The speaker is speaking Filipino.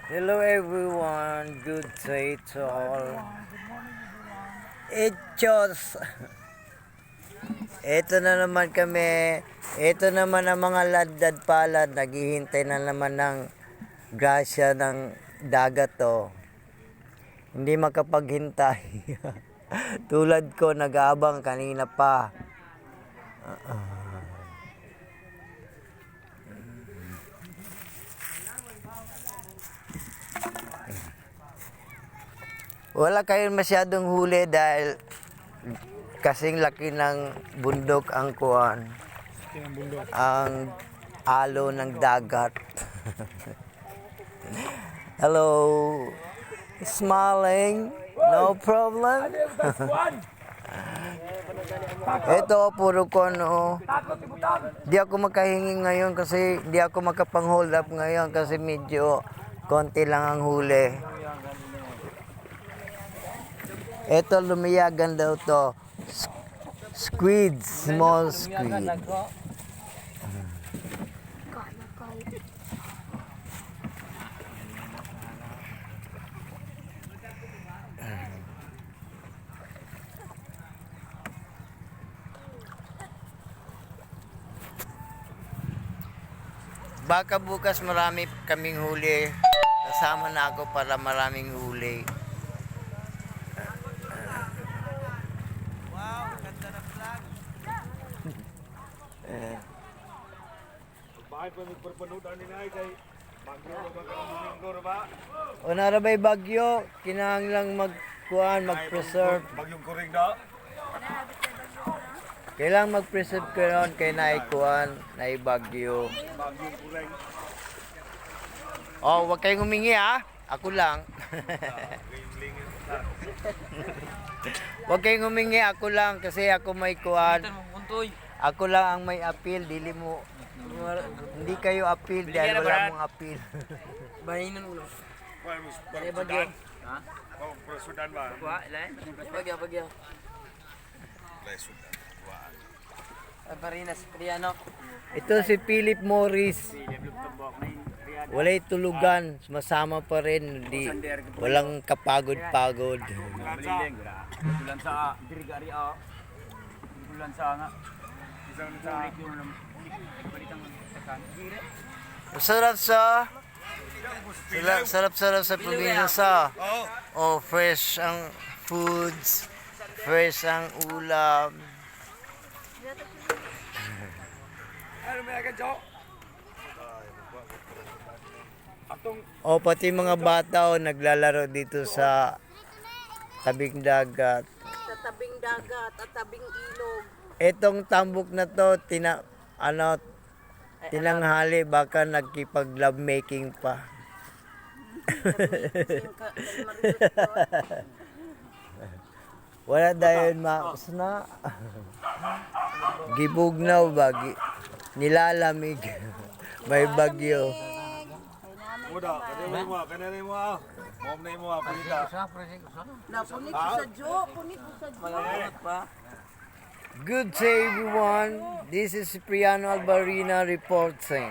Hello everyone, good day to all. Echos! Ito na naman kami. Ito naman ang mga ladad palad. Naghihintay na naman ng grasya ng dagat to. Hindi makapaghintay. Tulad ko, nag-aabang kanina pa. Wala kayong masyadong huli dahil kasing laki ng bundok ang kuwan. Ang alo ng dagat. Hello. Smiling. No problem. Ito, puro ko ano. Di ako makahingi ngayon kasi di ako makapang-hold up ngayon kasi medyo konti lang ang huli. Ito, lumiyagan daw to. Squid, small squid. Baka bukas marami kaming huli. Kasama na ako para maraming huli. Wow, ganda ng vlog. Bakit pa nagparpanood ni Nay kay Bagyo ba domingo ba? O narabay bagyo, kinahanglang mag-preserve. Bagyong kuring da. Kailangan mag-preserve ko ron kay naikuan, naibagyo. Bagyong kuring. Oh, wag kayong humingi ha. Ako lang. Wag kayong humingi, ako lang kasi ako may kuan. Ako lang ang may appeal, dili mo. Hindi kayo appeal dahil wala mong appeal. Bahinan ulo. Ay bagyo. Ha? Oh, presudan ba? Kuha, ilay. Bagyo. Presudan. Ay, Parinas, Priano. Ito si Philip Morris. Walay tulugan, masama pa rin. Walang kapagod-pagod. Bulan sa dirigari a. Bulan sa nga. Isang sa Sarap sa probinsya. Oh, fresh ang foods, fresh ang ulam. Ano may agad jo? O pati mga bata naglalaro dito sa tabing dagat. Sa tabing dagat at tabing ilog. Etong tambok na to tinanghali baka nagkipag-love making pa. Wala dahil na gibugnaw bagi nilalamig. May bagyo. Muda, kanere mo ah. Mom na mo ah, pulita. Napunik ko sa Jo. Punik ko sa Jo. Malamunot pa. Good day everyone. This is Cipriano Albarina reporting.